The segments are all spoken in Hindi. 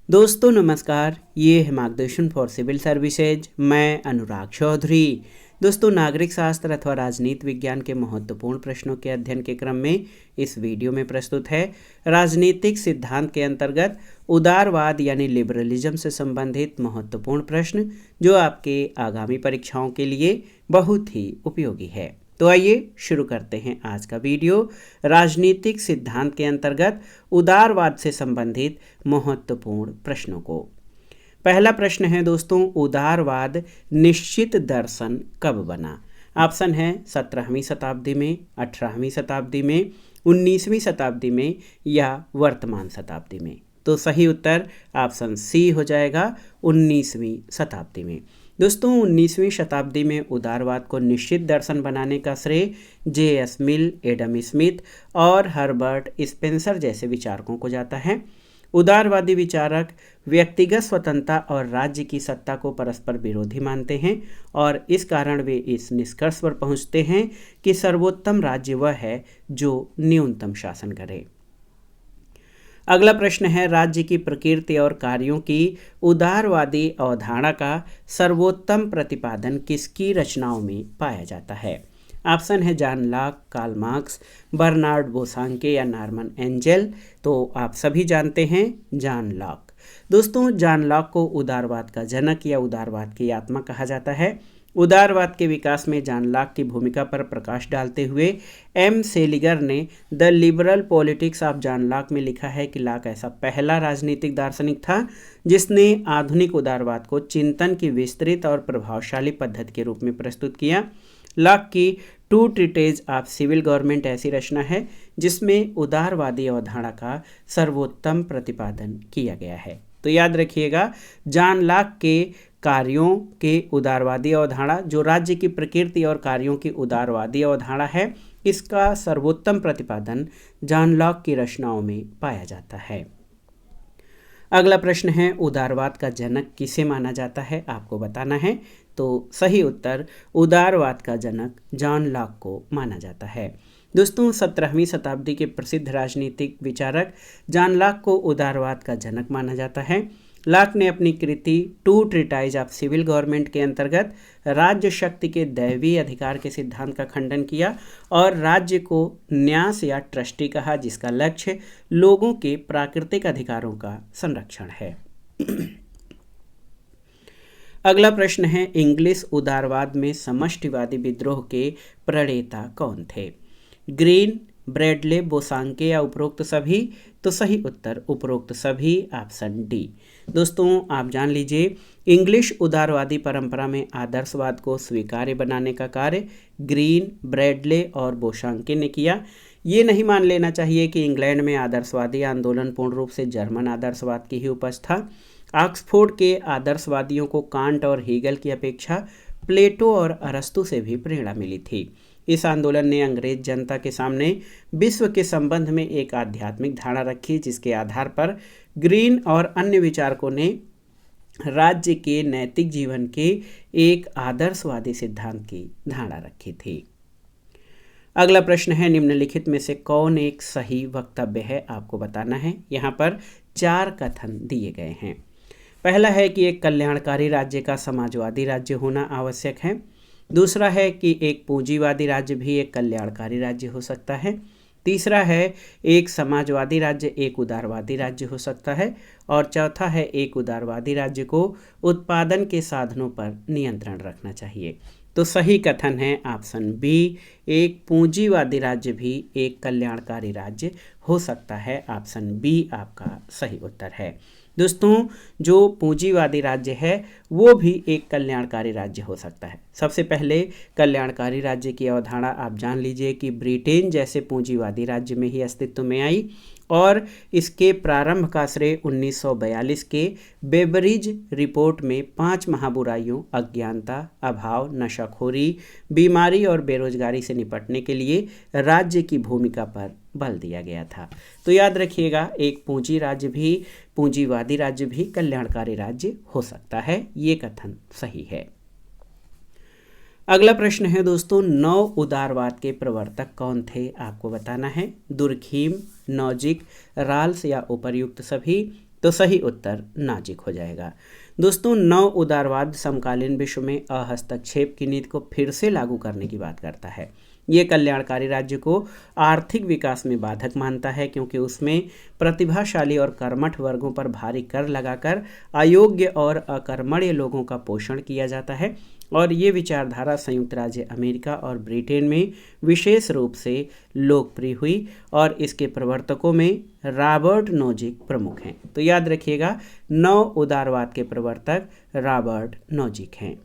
दोस्तों नमस्कार, ये है मार्गदर्शन फॉर सिविल सर्विसेज। मैं अनुराग चौधरी। दोस्तों, नागरिक शास्त्र अथवा राजनीति विज्ञान के महत्वपूर्ण प्रश्नों के अध्ययन के क्रम में इस वीडियो में प्रस्तुत है राजनीतिक सिद्धांत के अंतर्गत उदारवाद यानी लिबरलिज्म से संबंधित महत्वपूर्ण प्रश्न, जो आपके आगामी परीक्षाओं के लिए बहुत ही उपयोगी है। तो आइए शुरू करते हैं आज का वीडियो राजनीतिक सिद्धांत के अंतर्गत उदारवाद से संबंधित महत्वपूर्ण प्रश्नों को। पहला प्रश्न है दोस्तों, उदारवाद निश्चित दर्शन कब बना? ऑप्शन है 17वीं शताब्दी में, 18वीं शताब्दी में, 19वीं शताब्दी में या वर्तमान शताब्दी में। तो सही उत्तर ऑप्शन सी हो जाएगा, 19वीं शताब्दी में। दोस्तों, 19वीं शताब्दी में उदारवाद को निश्चित दर्शन बनाने का श्रेय J.S. मिल, एडम स्मिथ और हर्बर्ट स्पेंसर जैसे विचारकों को जाता है। उदारवादी विचारक व्यक्तिगत स्वतंत्रता और राज्य की सत्ता को परस्पर विरोधी मानते हैं और इस कारण वे इस निष्कर्ष पर पहुंचते हैं कि सर्वोत्तम राज्य वह है जो न्यूनतम शासन करे। अगला प्रश्न है, राज्य की प्रकृति और कार्यों की उदारवादी अवधारणा का सर्वोत्तम प्रतिपादन किसकी रचनाओं में पाया जाता है? ऑप्शन है John Locke, Karl Marx, Bernard Bosanquet या नॉर्मन एंजेल। तो आप सभी जानते हैं जॉन लॉक। दोस्तों, जॉन लॉक को उदारवाद का जनक या उदारवाद की आत्मा कहा जाता है। उदारवाद के विकास में जॉन लॉक की भूमिका पर प्रकाश डालते हुए एम सेलिगर ने the liberal politics of John Locke में लिखा है कि लॉक ऐसा पहला राजनीतिक दार्शनिक था जिसने आधुनिक उदारवाद को चिंतन की विस्तृत और प्रभावशाली पद्धति के रूप में प्रस्तुत किया। लॉक की two treatises of civil government ऐसी रचना है जिसमें उदारवादी अवधारणा का सर्वोत्तम प्रतिपादन किया गया है। तो याद रखिएगा, जॉन लॉक के कार्यों के उदारवादी अवधारणा, जो राज्य की प्रकृति और कार्यों की उदारवादी अवधारणा है, इसका सर्वोत्तम प्रतिपादन जॉन लॉक की रचनाओं में पाया जाता है। अगला प्रश्न है, उदारवाद का जनक किसे माना जाता है? आपको बताना है। तो सही उत्तर उदारवाद का जनक जॉन लॉक को माना जाता है। दोस्तों, 17वीं शताब्दी के प्रसिद्ध राजनीतिक विचारक जॉन लॉक को उदारवाद का जनक माना जाता है। लॉक ने अपनी कृति two treatise of civil government के अंतर्गत राज्य शक्ति के दैवीय अधिकार के सिद्धांत का खंडन किया और राज्य को न्यास या ट्रस्टी कहा, जिसका लक्ष्य लोगों के प्राकृतिक अधिकारों का संरक्षण है। अगला प्रश्न है, इंग्लिश उदारवाद में समष्टिवादी विद्रोह के प्रणेता कौन थे? ग्रीन, ब्रैडले, बोसांके या उपरोक्त सभी? तो सही उत्तर उपरोक्त सभी, ऑप्शन डी। दोस्तों, आप जान लीजिए, इंग्लिश उदारवादी परंपरा में आदर्शवाद को स्वीकार्य बनाने का कार्य ग्रीन, ब्रैडले और बोसांके ने किया। ये नहीं मान लेना चाहिए कि इंग्लैंड में आदर्शवादी आंदोलन पूर्ण रूप से जर्मन आदर्शवाद की ही उपज था। ऑक्सफोर्ड के आदर्शवादियों को कांट और हीगल की अपेक्षा प्लेटो और अरस्तु से भी प्रेरणा मिली थी। इस आंदोलन ने अंग्रेज जनता के सामने विश्व के संबंध में एक आध्यात्मिक धारणा रखी, जिसके आधार पर ग्रीन और अन्य विचारकों ने राज्य के नैतिक जीवन के एक आदर्शवादी सिद्धांत की धारणा रखी थी। अगला प्रश्न है, निम्नलिखित में से कौन एक सही वक्तव्य है? आपको बताना है। यहाँ पर 4 कथन दिए गए हैं। पहला है कि एक कल्याणकारी राज्य का समाजवादी राज्य होना आवश्यक है। दूसरा है कि एक पूंजीवादी राज्य भी एक कल्याणकारी राज्य हो सकता है। तीसरा है, एक समाजवादी राज्य एक उदारवादी राज्य हो सकता है। और चौथा है, एक उदारवादी राज्य को उत्पादन के साधनों पर नियंत्रण रखना चाहिए। तो सही कथन है ऑप्शन बी, एक पूंजीवादी राज्य भी एक कल्याणकारी राज्य हो सकता है। ऑप्शन बी आपका सही उत्तर है। दोस्तों, जो पूंजीवादी राज्य है वो भी एक कल्याणकारी राज्य हो सकता है। सबसे पहले कल्याणकारी राज्य की अवधारणा आप जान लीजिए कि ब्रिटेन जैसे पूंजीवादी राज्य में ही अस्तित्व में आई और इसके प्रारंभ का श्रेय 1942 के बेबरिज रिपोर्ट में 5 महाबुराइयों अज्ञानता, अभाव, नशाखोरी, बीमारी और बेरोजगारी से निपटने के लिए राज्य की भूमिका पर बल दिया गया था। तो याद रखिएगा, एक पूंजीवादी राज्य भी कल्याणकारी राज्य हो सकता है। ये कथन सही है। अगला प्रश्न है दोस्तों, नव उदारवाद के प्रवर्तक कौन थे? आपको बताना है। दुर्खीम, नॉजिक, राल्स या उपर्युक्त सभी? तो सही उत्तर नाजिक हो जाएगा। दोस्तों, नव उदारवाद समकालीन विश्व में हस्तक्षेप की नीति को फिर से लागू करने की बात करता है। ये कल्याणकारी राज्य को आर्थिक विकास में बाधक मानता है, क्योंकि उसमें प्रतिभाशाली और कर्मठ वर्गों पर भारी कर लगाकर अयोग्य और अकर्मण्य लोगों का पोषण किया जाता है। और ये विचारधारा संयुक्त राज्य अमेरिका और ब्रिटेन में विशेष रूप से लोकप्रिय हुई और इसके प्रवर्तकों में रॉबर्ट नोजिक प्रमुख हैं। तो याद रखिएगा, नव उदारवाद के प्रवर्तक रॉबर्ट नोजिक हैं।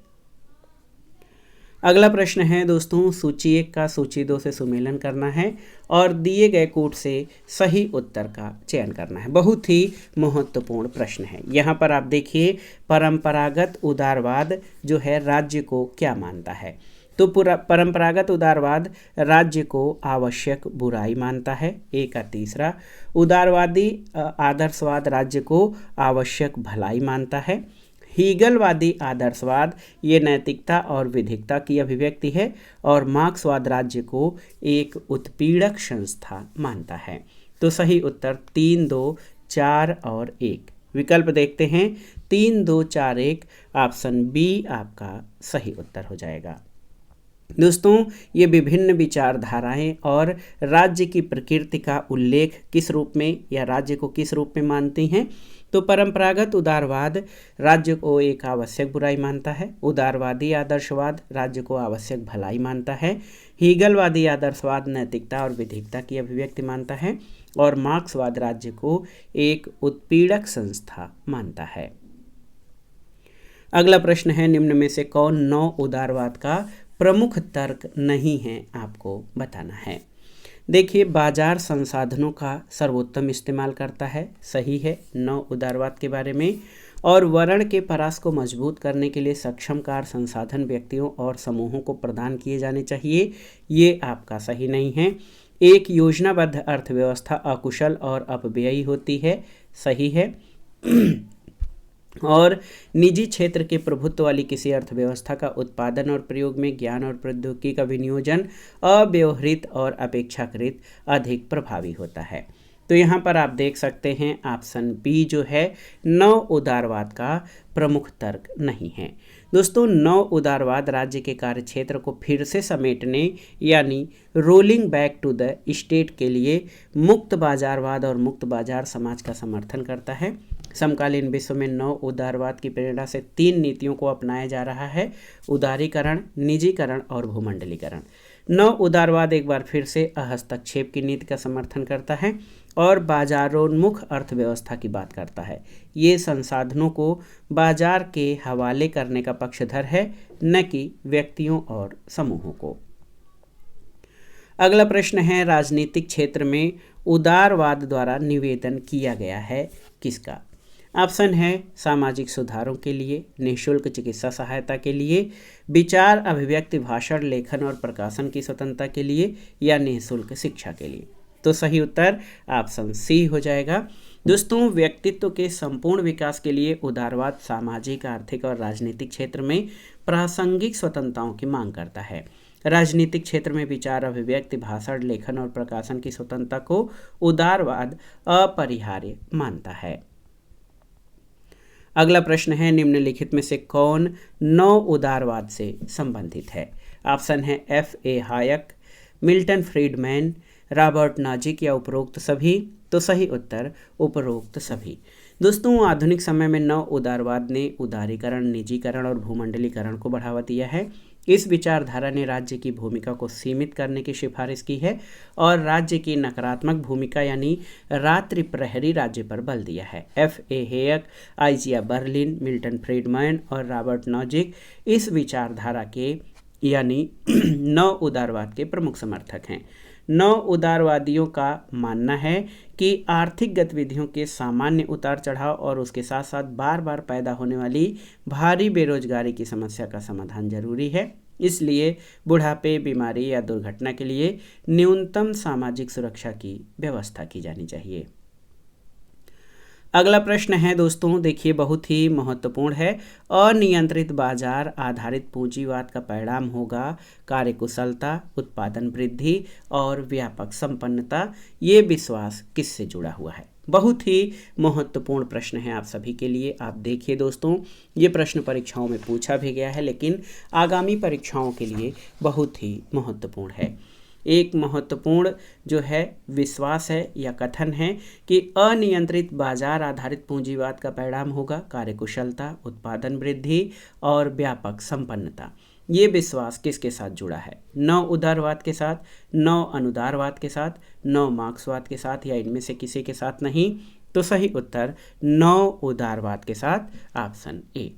अगला प्रश्न है दोस्तों, सूची 1 का सूची 2 से सुमेलन करना है और दिए गए कूट से सही उत्तर का चयन करना है। बहुत ही महत्वपूर्ण प्रश्न है। यहाँ पर आप देखिए, परंपरागत उदारवाद जो है राज्य को क्या मानता है। तो परंपरागत उदारवाद राज्य को आवश्यक बुराई मानता है। एक का तीसरा, उदारवादी आदर्शवाद राज्य को आवश्यक भलाई मानता है। हीगलवादी आदर्शवाद ये नैतिकता और विधिकता की अभिव्यक्ति है और मार्क्सवाद राज्य को एक उत्पीड़क संस्था मानता है। तो सही उत्तर 3, 2, 4 और 1। विकल्प देखते हैं, 3, 2, 4, 1। ऑप्शन बी आपका सही उत्तर हो जाएगा। दोस्तों, ये विभिन्न विचारधाराएं और राज्य की प्रकृति का उल्लेख किस रूप में या राज्य को किस रूप में मानती हैं। तो परंपरागत उदारवाद राज्य को एक आवश्यक बुराई मानता है। उदारवादी आदर्शवाद राज्य को आवश्यक भलाई मानता है। हीगलवादी आदर्शवाद नैतिकता और विधिकता की अभिव्यक्ति मानता है और मार्क्सवाद राज्य को एक उत्पीड़क संस्था मानता है। अगला प्रश्न है, निम्न में से कौन नव उदारवाद का प्रमुख तर्क नहीं है, आपको बताना है। देखिए, बाजार संसाधनों का सर्वोत्तम इस्तेमाल करता है, सही है नव उदारवाद के बारे में। और वर्ण के परास को मजबूत करने के लिए सक्षम कार संसाधन व्यक्तियों और समूहों को प्रदान किए जाने चाहिए, ये आपका सही नहीं है। एक योजनाबद्ध अर्थव्यवस्था अकुशल और अपव्ययी होती है, सही है। और निजी क्षेत्र के प्रभुत्व वाली किसी अर्थव्यवस्था का उत्पादन और प्रयोग में ज्ञान और प्रौद्योगिकी का विनियोजन अव्यवहृत और अपेक्षाकृत अधिक प्रभावी होता है। तो यहाँ पर आप देख सकते हैं ऑप्शन बी जो है नव उदारवाद का प्रमुख तर्क नहीं है। दोस्तों, नव उदारवाद राज्य के कार्यक्षेत्र को फिर से समेटने यानी rolling back to the state के लिए मुक्त बाजारवाद और मुक्त बाजार समाज का समर्थन करता है। समकालीन विश्व में नव उदारवाद की प्रेरणा से 3 नीतियों को अपनाया जा रहा है, उदारीकरण, निजीकरण और भूमंडलीकरण। नव उदारवाद एक बार फिर से हस्तक्षेप की नीति का समर्थन करता है और बाजारोन्मुख अर्थव्यवस्था की बात करता है। ये संसाधनों को बाजार के हवाले करने का पक्षधर है, न कि व्यक्तियों और समूहों को। अगला प्रश्न है, राजनीतिक क्षेत्र में उदारवाद द्वारा निवेदन किया गया है किसका। ऑप्शन है सामाजिक सुधारों के लिए, निःशुल्क चिकित्सा सहायता के लिए, विचार अभिव्यक्ति भाषण लेखन और प्रकाशन की स्वतंत्रता के लिए या निःशुल्क शिक्षा के लिए। तो सही उत्तर ऑप्शन सी हो जाएगा। दोस्तों, व्यक्तित्व के संपूर्ण विकास के लिए उदारवाद सामाजिक, आर्थिक और राजनीतिक क्षेत्र में प्रासंगिक स्वतंत्रताओं की मांग करता है। राजनीतिक क्षेत्र में विचार अभिव्यक्ति भाषण लेखन और प्रकाशन की स्वतंत्रता को उदारवाद अपरिहार्य मानता है। अगला प्रश्न है, निम्नलिखित में से कौन नव उदारवाद से संबंधित है। ऑप्शन है F.A. Hayek, Milton Friedman, Robert Nozick या उपरोक्त सभी। तो सही उत्तर उपरोक्त सभी। दोस्तों, आधुनिक समय में नव उदारवाद ने उदारीकरण, निजीकरण और भूमंडलीकरण को बढ़ावा दिया है। इस विचारधारा ने राज्य की भूमिका को सीमित करने की सिफारिश की है और राज्य की नकारात्मक भूमिका यानी रात्रि प्रहरी राज्य पर बल दिया है। F.A. Hayek, Isaiah Berlin, Milton Friedman और रॉबर्ट नोजिक इस विचारधारा के यानी नव उदारवाद के प्रमुख समर्थक हैं। नव उदारवादियों का मानना है कि आर्थिक गतिविधियों के सामान्य उतार चढ़ाव और उसके साथ साथ बार बार पैदा होने वाली भारी बेरोजगारी की समस्या का समाधान जरूरी है। इसलिए बुढ़ापे, बीमारी या दुर्घटना के लिए न्यूनतम सामाजिक सुरक्षा की व्यवस्था की जानी चाहिए। अगला प्रश्न है दोस्तों, देखिए बहुत ही महत्वपूर्ण है। अनियंत्रित बाजार आधारित पूंजीवाद का परिणाम होगा कार्यकुशलता, उत्पादन वृद्धि और व्यापक संपन्नता। ये विश्वास किससे जुड़ा हुआ है। बहुत ही महत्वपूर्ण प्रश्न है आप सभी के लिए। आप देखिए दोस्तों, ये प्रश्न परीक्षाओं में पूछा भी गया है, लेकिन आगामी परीक्षाओं के लिए बहुत ही महत्वपूर्ण है। एक महत्वपूर्ण जो है विश्वास है या कथन है कि अनियंत्रित बाजार आधारित पूंजीवाद का परिणाम होगा कार्यकुशलता, उत्पादन वृद्धि और व्यापक संपन्नता। ये विश्वास किसके साथ जुड़ा है? 9 उदारवाद के साथ, 9 अनुदारवाद के साथ, 9 मार्क्सवाद के साथ, या इनमें से किसी के साथ नहीं? तो सही उत्तर 9 उदारवाद के साथ, ऑप्शन ए।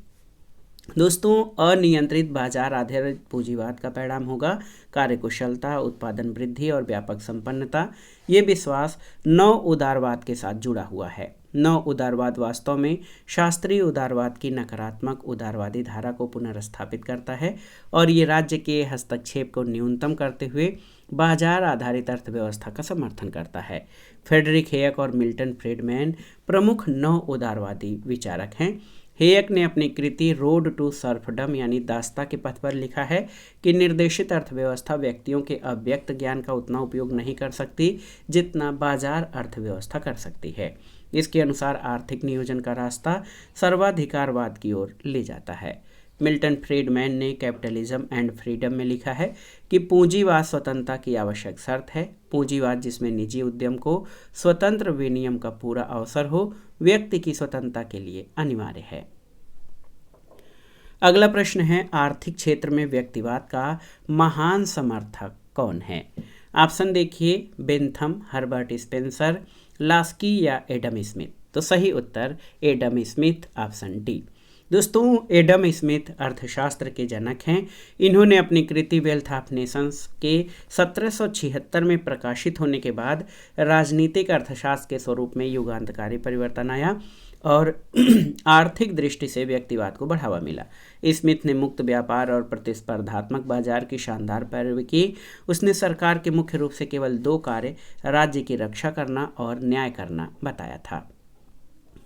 दोस्तों, अनियंत्रित बाजार आधारित पूंजीवाद का परिणाम होगा कार्यकुशलता, उत्पादन वृद्धि और व्यापक संपन्नता। ये विश्वास 9 उदारवाद के साथ जुड़ा हुआ है। 9 उदारवाद वास्तव में शास्त्रीय उदारवाद की नकारात्मक उदारवादी धारा को पुनर्स्थापित करता है और ये राज्य के हस्तक्षेप को न्यूनतम करते हुए बाजार आधारित अर्थव्यवस्था का समर्थन करता है। फ्रेडरिक हेयक और मिल्टन फ्रीडमैन प्रमुख 9 उदारवादी विचारक हैं। हेयक ने अपनी कृति रोड टू सर्फडम यानी दास्ता के पथ पर लिखा है कि निर्देशित अर्थव्यवस्था व्यक्तियों के अव्यक्त ज्ञान का उतना उपयोग नहीं कर सकती जितना बाजार अर्थव्यवस्था कर सकती है। इसके अनुसार आर्थिक नियोजन का रास्ता सर्वाधिकारवाद की ओर ले जाता है। मिल्टन फ्रीडमैन ने कैपिटलिज्म एंड फ्रीडम में लिखा है कि पूंजीवाद स्वतंत्रता की आवश्यक शर्त है। पूंजीवाद जिसमें निजी उद्यम को स्वतंत्र विनियम का पूरा अवसर हो, व्यक्ति की स्वतंत्रता के लिए अनिवार्य है। अगला प्रश्न है, आर्थिक क्षेत्र में व्यक्तिवाद का महान समर्थक कौन है? ऑप्शन देखिए, बेंथम, हर्बर्ट स्पेंसर, लास्की या एडम स्मिथ। तो सही उत्तर एडम स्मिथ, ऑप्शन डी। दोस्तों, एडम स्मिथ अर्थशास्त्र के जनक हैं। इन्होंने अपनी कृति वेल्थ ऑफ नेशंस के 1776 में प्रकाशित होने के बाद राजनीतिक अर्थशास्त्र के स्वरूप में युगांतकारी परिवर्तन आया और आर्थिक दृष्टि से व्यक्तिवाद को बढ़ावा मिला। स्मिथ ने मुक्त व्यापार और प्रतिस्पर्धात्मक बाजार की शानदार पैरवी की। उसने सरकार के मुख्य रूप से केवल 2 कार्य, राज्य की रक्षा करना और न्याय करना, बताया था।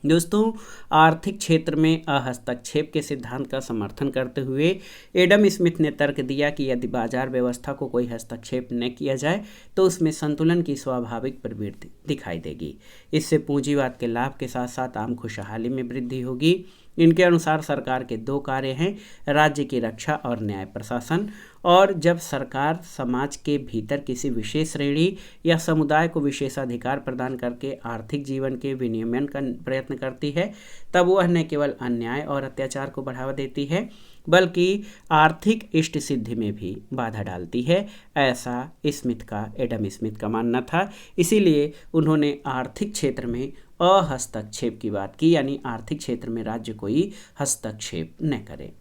दोस्तों, आर्थिक क्षेत्र में हस्तक्षेप के सिद्धांत का समर्थन करते हुए एडम स्मिथ ने तर्क दिया कि यदि बाजार व्यवस्था को कोई हस्तक्षेप न किया जाए तो उसमें संतुलन की स्वाभाविक प्रवृत्ति दिखाई देगी। इससे पूंजीवाद के लाभ के साथ साथ आम खुशहाली में वृद्धि होगी। इनके अनुसार सरकार के 2 कार्य हैं, राज्य की रक्षा और न्याय प्रशासन। और जब सरकार समाज के भीतर किसी विशेष श्रेणी या समुदाय को विशेषाधिकार प्रदान करके आर्थिक जीवन के विनियमन का प्रयत्न करती है, तब वह न केवल अन्याय और अत्याचार को बढ़ावा देती है बल्कि आर्थिक इष्ट सिद्धि में भी बाधा डालती है। ऐसा एडम स्मिथ का मानना था। इसीलिए उन्होंने आर्थिक क्षेत्र में हस्तक्षेप की बात की, यानी आर्थिक क्षेत्र में राज्य कोई हस्तक्षेप न करे।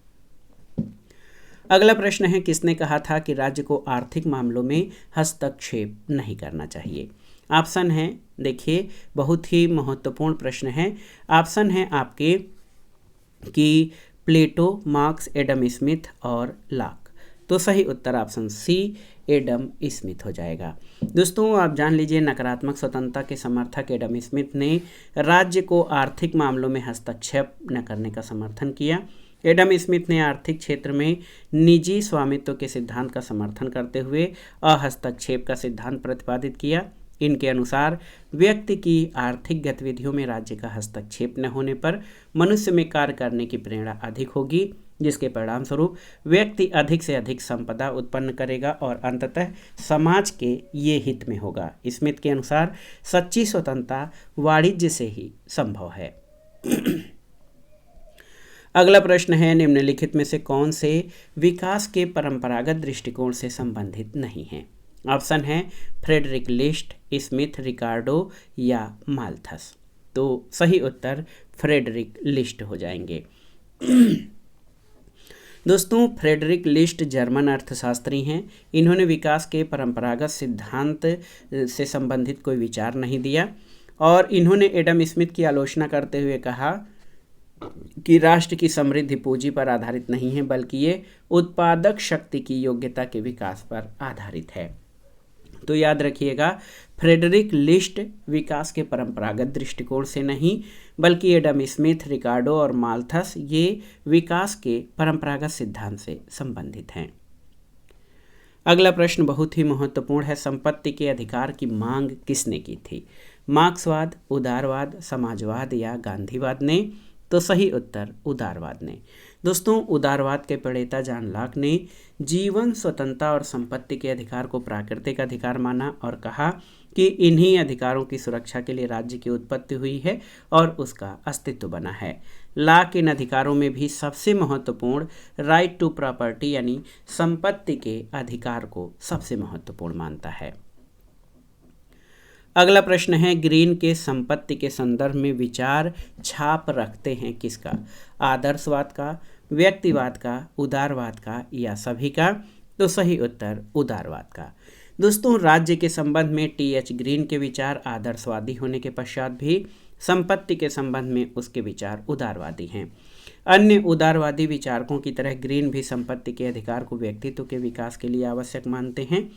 अगला प्रश्न है, किसने कहा था कि राज्य को आर्थिक मामलों में हस्तक्षेप नहीं करना चाहिए? ऑप्शन है, देखिए, बहुत ही महत्वपूर्ण प्रश्न है। ऑप्शन है आपके कि प्लेटो, मार्क्स, एडम स्मिथ और लॉक। तो सही उत्तर ऑप्शन सी एडम स्मिथ हो जाएगा। दोस्तों, आप जान लीजिए, नकारात्मक स्वतंत्रता के समर्थक एडम स्मिथ ने राज्य को आर्थिक मामलों में हस्तक्षेप न करने का समर्थन किया। एडम स्मिथ ने आर्थिक क्षेत्र में निजी स्वामित्व के सिद्धांत का समर्थन करते हुए हस्तक्षेप का सिद्धांत प्रतिपादित किया। इनके अनुसार व्यक्ति की आर्थिक गतिविधियों में राज्य का हस्तक्षेप न होने पर मनुष्य में कार्य करने की प्रेरणा अधिक होगी, जिसके परिणाम स्वरूप व्यक्ति अधिक से अधिक संपदा उत्पन्न करेगा और अंततः समाज के ये हित में होगा। स्मिथ के अनुसार सच्ची स्वतंत्रता वाणिज्य से ही संभव है। अगला प्रश्न है, निम्नलिखित में से कौन से विकास के परंपरागत दृष्टिकोण से संबंधित नहीं है? ऑप्शन है फ्रेडरिक लिस्ट, स्मिथ, रिकार्डो या माल्थस। तो सही उत्तर फ्रेडरिक लिस्ट हो जाएंगे। दोस्तों, फ्रेडरिक लिस्ट जर्मन अर्थशास्त्री हैं। इन्होंने विकास के परंपरागत सिद्धांत से संबंधित कोई विचार नहीं दिया और इन्होंने एडम स्मिथ की आलोचना करते हुए कहा कि राष्ट्र की समृद्धि पूंजी पर आधारित नहीं है बल्कि ये उत्पादक शक्ति की योग्यता के विकास पर आधारित है। तो याद रखिएगा, फ्रेडरिक लिस्ट विकास के परंपरागत दृष्टिकोण से नहीं बल्कि एडम स्मिथ, रिकार्डो और माल्थस ये विकास के परंपरागत सिद्धांत से संबंधित हैं। अगला प्रश्न बहुत ही महत्वपूर्ण है, संपत्ति के अधिकार की मांग किसने की थी? मार्क्सवाद, उदारवाद, समाजवाद या गांधीवाद ने? तो सही उत्तर उदारवाद ने। दोस्तों, उदारवाद के प्रणेता जॉन लॉक ने जीवन, स्वतंत्रता और संपत्ति के अधिकार को प्राकृतिक अधिकार माना और कहा कि इन्हीं अधिकारों की सुरक्षा के लिए राज्य की उत्पत्ति हुई है और उसका अस्तित्व बना है। लॉक इन अधिकारों में भी सबसे महत्वपूर्ण राइट टू प्रॉपर्टी यानी संपत्ति के अधिकार को सबसे महत्वपूर्ण मानता है। अगला प्रश्न है, ग्रीन के संपत्ति के संदर्भ में विचार छाप रखते हैं किसका? आदर्शवाद का, व्यक्तिवाद का, उदारवाद का या सभी का? तो सही उत्तर उदारवाद का। दोस्तों, राज्य के संबंध में टी.एच. ग्रीन के विचार आदर्शवादी होने के पश्चात भी संपत्ति के संबंध में उसके विचार उदारवादी हैं। अन्य उदारवादी विचारकों की तरह ग्रीन भी संपत्ति के अधिकार को व्यक्तित्व के विकास के लिए आवश्यक मानते हैं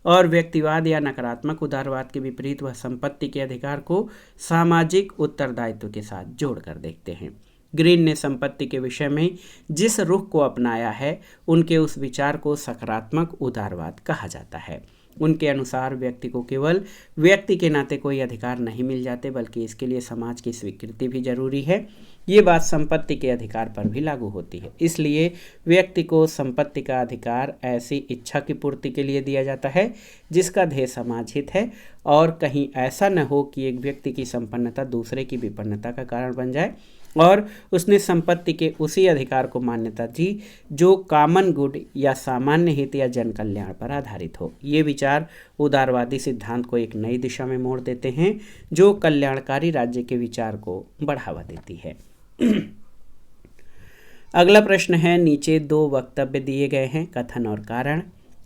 और व्यक्तिवाद या नकारात्मक उदारवाद के विपरीत वह संपत्ति के अधिकार को सामाजिक उत्तरदायित्व के साथ जोड़कर देखते हैं। ग्रीन ने संपत्ति के विषय में जिस रुख को अपनाया है उनके उस विचार को सकारात्मक उदारवाद कहा जाता है। उनके अनुसार व्यक्ति को केवल व्यक्ति के नाते कोई अधिकार नहीं मिल जाते बल्कि इसके लिए समाज की स्वीकृति भी जरूरी है। ये बात संपत्ति के अधिकार पर भी लागू होती है। इसलिए व्यक्ति को संपत्ति का अधिकार ऐसी इच्छा की पूर्ति के लिए दिया जाता है जिसका ध्येय समाज हित है और कहीं ऐसा न हो कि एक व्यक्ति की संपन्नता दूसरे की विपन्नता का कारण बन जाए और उसने संपत्ति के उसी अधिकार को मान्यता दी जो कॉमन गुड या सामान्य हित या जन कल्याण पर आधारित हो। ये विचार उदारवादी सिद्धांत को एक नई दिशा में मोड़ देते हैं जो कल्याणकारी राज्य के विचार को बढ़ावा देती है। अगला प्रश्न है, नीचे दो वक्तव्य दिए गए हैं, कथन और कारण।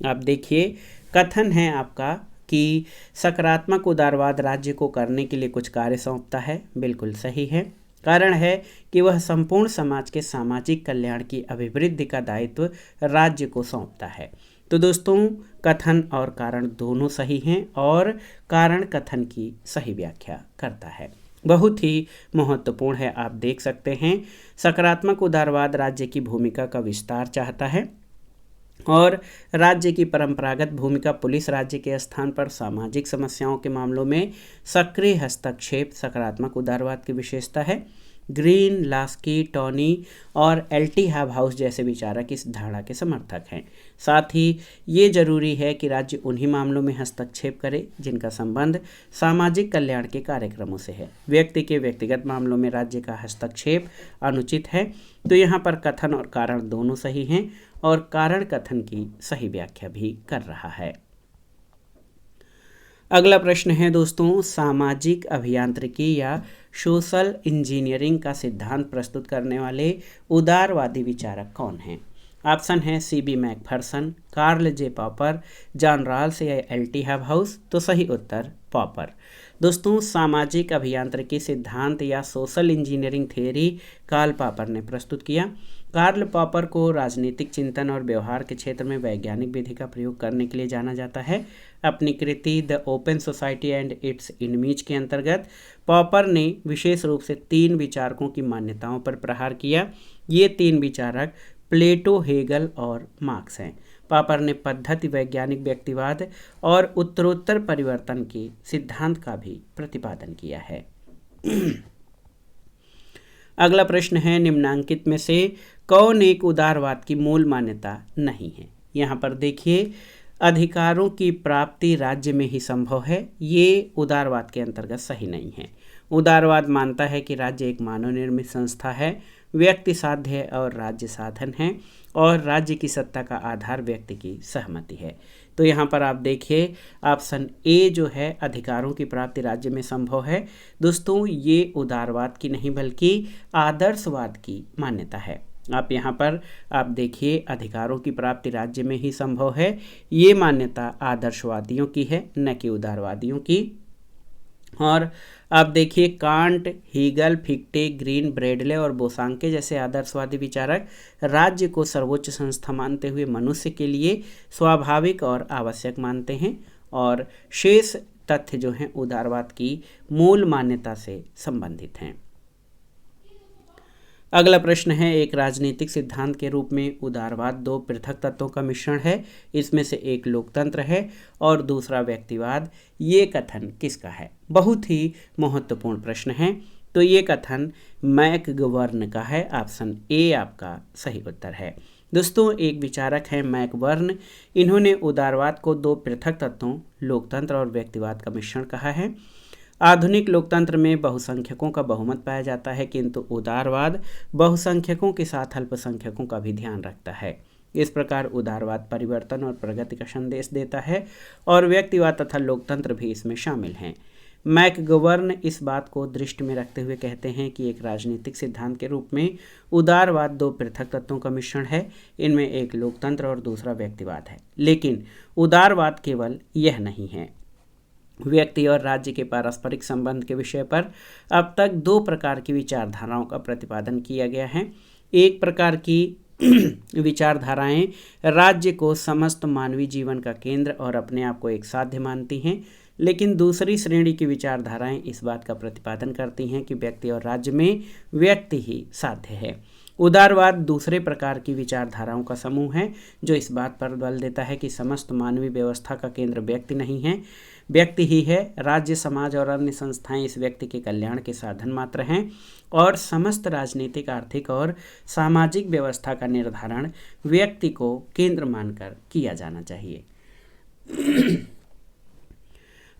आप देखिए, कथन है आपका कि सकारात्मक उदारवाद राज्य को करने के लिए कुछ कार्य सौंपता है, बिल्कुल सही है। कारण है कि वह संपूर्ण समाज के सामाजिक कल्याण की अभिवृद्धि का दायित्व राज्य को सौंपता है। तो दोस्तों, कथन और कारण दोनों सही हैं और कारण कथन की सही व्याख्या करता है। बहुत ही महत्वपूर्ण है। आप देख सकते हैं, सकारात्मक उदारवाद राज्य की भूमिका का विस्तार चाहता है और राज्य की परंपरागत भूमिका पुलिस राज्य के स्थान पर सामाजिक समस्याओं के मामलों में सक्रिय हस्तक्षेप सकारात्मक उदारवाद की विशेषता है। ग्रीन, लास्की, टॉनी और एल्टी हाउस जैसे विचारक इस धारणा के समर्थक हैं। साथ ही ये जरूरी है कि राज्य उन्हीं मामलों में हस्तक्षेप करे जिनका संबंध सामाजिक कल्याण के कार्यक्रमों से है। व्यक्ति के व्यक्तिगत मामलों में राज्य का हस्तक्षेप अनुचित है। तो यहाँ पर कथन और कारण दोनों सही हैं और कारण कथन की सही व्याख्या भी कर रहा है। अगला प्रश्न है दोस्तों, सामाजिक अभियांत्रिकी या सोशल इंजीनियरिंग का सिद्धांत प्रस्तुत करने वाले उदारवादी विचारक कौन हैं? ऑप्शन है सी.बी. मैकफर्सन, कार्ल जे पॉपर, जॉन रॉल्स या एल्टी हाउस। तो सही उत्तर पॉपर। दोस्तों, सामाजिक अभियांत्रिकी सिद्धांत या social engineering theory Karl Popper ने प्रस्तुत किया। कार्ल पॉपर को राजनीतिक चिंतन और व्यवहार के क्षेत्र में वैज्ञानिक विधि का प्रयोग करने के लिए जाना जाता है। अपनी कृति the open society and its enemies के अंतर्गत पॉपर ने विशेष रूप से 3 विचारकों की मान्यताओं पर प्रहार किया। ये 3 विचारक प्लेटो, हेगल और मार्क्स हैं। पॉपर ने पद्धति वैज्ञानिक व्यक्तिवाद और उत्तरोत्तर परिवर्तन के सिद्धांत का भी प्रतिपादन किया है। अगला प्रश्न है, निम्नांकित में से कौन एक उदारवाद की मूल मान्यता नहीं है? यहाँ पर देखिए, अधिकारों की प्राप्ति राज्य में ही संभव है, ये उदारवाद के अंतर्गत सही नहीं है। उदारवाद मानता है कि राज्य एक मानव निर्मित संस्था है, व्यक्ति साध्य है और राज्य साधन है और राज्य की सत्ता का आधार व्यक्ति की सहमति है। तो यहाँ पर आप देखिए, ऑप्शन ए जो है अधिकारों की प्राप्ति राज्य में संभव है। दोस्तों, ये उदारवाद की नहीं बल्कि आदर्शवाद की मान्यता है। आप यहाँ पर आप देखिए, अधिकारों की प्राप्ति राज्य में ही संभव है, ये मान्यता आदर्शवादियों की है न कि उदारवादियों की। और आप देखिए, कांट, हीगल, फिक्टे, ग्रीन, ब्रेडले और बोसांके जैसे आदर्शवादी विचारक राज्य को सर्वोच्च संस्था मानते हुए मनुष्य के लिए स्वाभाविक और आवश्यक मानते हैं और शेष तथ्य जो हैं उदारवाद की मूल मान्यता से संबंधित हैं। अगला प्रश्न है, एक राजनीतिक सिद्धांत के रूप में उदारवाद दो पृथक तत्वों का मिश्रण है, इसमें से एक लोकतंत्र है और दूसरा व्यक्तिवाद, ये कथन किसका है? बहुत ही महत्वपूर्ण प्रश्न है। तो ये कथन मैकगवर्न का है। ऑप्शन ए आपका सही उत्तर है। दोस्तों, एक विचारक हैं मैकगवर्न, इन्होंने उदारवाद को दो पृथक तत्वों लोकतंत्र और व्यक्तिवाद का मिश्रण कहा है। आधुनिक लोकतंत्र में बहुसंख्यकों का बहुमत पाया जाता है, किंतु उदारवाद बहुसंख्यकों के साथ अल्पसंख्यकों का भी ध्यान रखता है। इस प्रकार उदारवाद परिवर्तन और प्रगति का संदेश देता है और व्यक्तिवाद तथा लोकतंत्र भी इसमें शामिल हैं। मैकगवर्न इस बात को दृष्टि में रखते हुए कहते हैं कि एक राजनीतिक सिद्धांत के रूप में उदारवाद दो पृथक तत्वों का मिश्रण है, इनमें एक लोकतंत्र और दूसरा व्यक्तिवाद है। लेकिन उदारवाद केवल यह नहीं है। व्यक्ति और राज्य के पारस्परिक संबंध के विषय पर अब तक दो प्रकार की विचारधाराओं का प्रतिपादन किया गया है। एक प्रकार की विचारधाराएं राज्य को समस्त मानवीय जीवन का केंद्र और अपने आप को एक साध्य मानती हैं, लेकिन दूसरी श्रेणी की विचारधाराएं इस बात का प्रतिपादन करती हैं कि व्यक्ति और राज्य में व्यक्ति ही साध्य है। उदारवाद दूसरे प्रकार की विचारधाराओं का समूह है जो इस बात पर बल देता है कि समस्त मानवीय व्यवस्था का केंद्र व्यक्ति नहीं है, व्यक्ति ही है। राज्य, समाज और अन्य संस्थाएं इस व्यक्ति के कल्याण के साधन मात्र हैं और समस्त राजनीतिक, आर्थिक और सामाजिक व्यवस्था का निर्धारण व्यक्ति को केंद्र मानकर किया जाना चाहिए।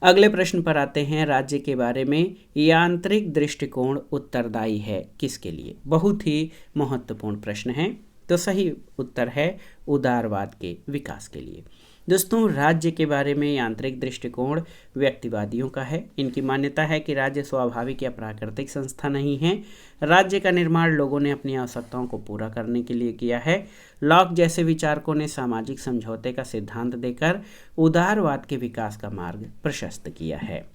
अगले प्रश्न पर आते हैं, राज्य के बारे में यांत्रिक दृष्टिकोण उत्तरदायी है किसके लिए? बहुत ही महत्वपूर्ण प्रश्न है। तो सही उत्तर है उदारवाद के विकास के लिए। दोस्तों, राज्य के बारे में यांत्रिक दृष्टिकोण व्यक्तिवादियों का है। इनकी मान्यता है कि राज्य स्वाभाविक या प्राकृतिक संस्था नहीं है। राज्य का निर्माण लोगों ने अपनी आवश्यकताओं को पूरा करने के लिए किया है। लॉक जैसे विचारकों ने सामाजिक समझौते का सिद्धांत देकर उदारवाद के विकास का मार्ग प्रशस्त किया है।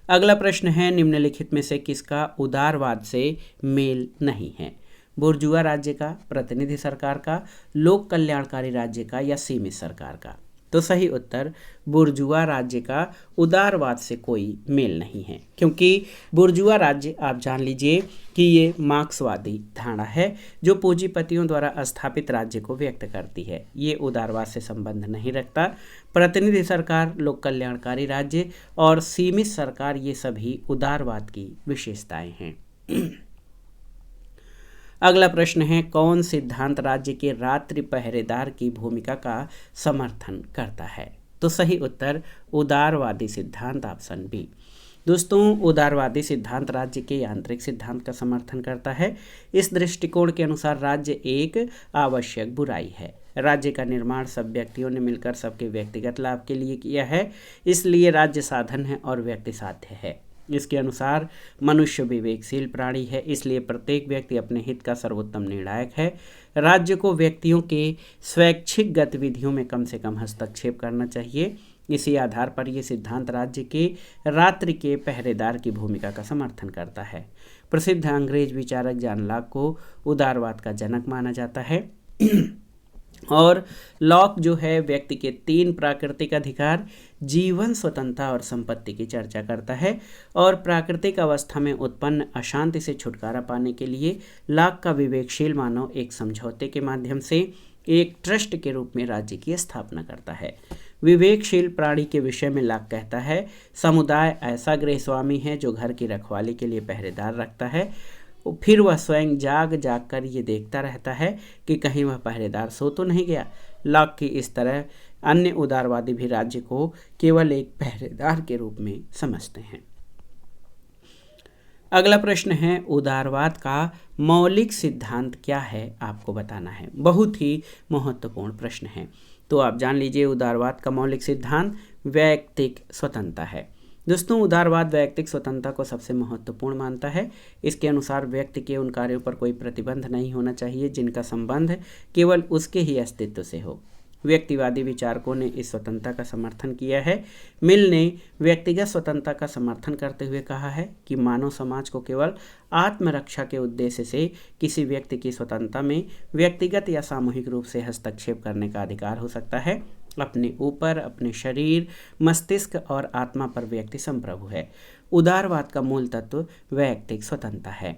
अगला प्रश्न है, निम्नलिखित में से किसका उदारवाद से मेल नहीं है? बुर्जुआ राज्य का, प्रतिनिधि सरकार का, लोक कल्याणकारी राज्य का या सीमित सरकार का? तो सही उत्तर बुर्जुआ राज्य का उदारवाद से कोई मेल नहीं है, क्योंकि बुर्जुआ राज्य आप जान लीजिए कि ये मार्क्सवादी धारणा है जो पूंजीपतियों द्वारा स्थापित राज्य को व्यक्त करती है। ये उदारवाद से संबंध नहीं रखता। प्रतिनिधि सरकार, लोक कल्याणकारी राज्य और सीमित सरकार, ये सभी उदारवाद की विशेषताएं हैं। अगला प्रश्न है, कौन सिद्धांत राज्य के रात्रि पहरेदार की भूमिका का समर्थन करता है? तो सही उत्तर उदारवादी सिद्धांत, ऑप्शन बी। दोस्तों, उदारवादी सिद्धांत राज्य के यांत्रिक सिद्धांत का समर्थन करता है। इस दृष्टिकोण के अनुसार राज्य एक आवश्यक बुराई है। राज्य का निर्माण सब व्यक्तियों ने मिलकर सबके व्यक्तिगत लाभ के लिए किया है, इसलिए राज्य साधन है और व्यक्ति साध्य है। इसके अनुसार मनुष्य विवेकशील प्राणी है, इसलिए प्रत्येक व्यक्ति अपने हित का सर्वोत्तम निर्णायक है। राज्य को व्यक्तियों के स्वैच्छिक गतिविधियों में कम से कम हस्तक्षेप करना चाहिए। इसी आधार पर यह सिद्धांत राज्य के रात्रि के पहरेदार की भूमिका का समर्थन करता है। प्रसिद्ध अंग्रेज विचारक जॉन लॉक को उदारवाद का जनक माना जाता है। और लॉक जो है व्यक्ति के 3 प्राकृतिक अधिकार, जीवन, स्वतंत्रता और संपत्ति की चर्चा करता है और प्राकृतिक अवस्था में उत्पन्न अशांति से छुटकारा पाने के लिए लॉक का विवेकशील मानव एक समझौते के माध्यम से एक ट्रस्ट के रूप में राज्य की स्थापना करता है। विवेकशील प्राणी के विषय में लॉक कहता है, समुदाय ऐसा गृहस्वामी है जो घर की रखवाली के लिए पहरेदार रखता है, फिर वह स्वयं जाग कर ये देखता रहता है कि कहीं वह पहरेदार सो तो नहीं गया। लॉक की इस तरह अन्य उदारवादी भी राज्य को केवल एक पहरेदार के रूप में समझते हैं। अगला प्रश्न है, उदारवाद का मौलिक सिद्धांत क्या है? आपको बताना है। बहुत ही महत्वपूर्ण प्रश्न है। तो आप जान लीजिए, उदारवाद का मौलिक सिद्धांत वैयक्तिक स्वतंत्रता है। दोस्तों, उदारवाद वैयक्तिक स्वतंत्रता को सबसे महत्वपूर्ण मानता है। इसके अनुसार व्यक्ति के उन कार्यों पर कोई प्रतिबंध नहीं होना चाहिए जिनका संबंध केवल उसके ही अस्तित्व से हो। व्यक्तिवादी विचारकों ने इस स्वतंत्रता का समर्थन किया है। मिल ने व्यक्तिगत स्वतंत्रता का समर्थन करते हुए कहा है कि मानव समाज को केवल आत्मरक्षा के उद्देश्य से किसी व्यक्ति की स्वतंत्रता में व्यक्तिगत या सामूहिक रूप से हस्तक्षेप करने का अधिकार हो सकता है। अपने ऊपर, अपने शरीर, मस्तिष्क और आत्मा पर व्यक्ति संप्रभु है। उदारवाद का मूल तत्व वैयक्तिक स्वतंत्रता है।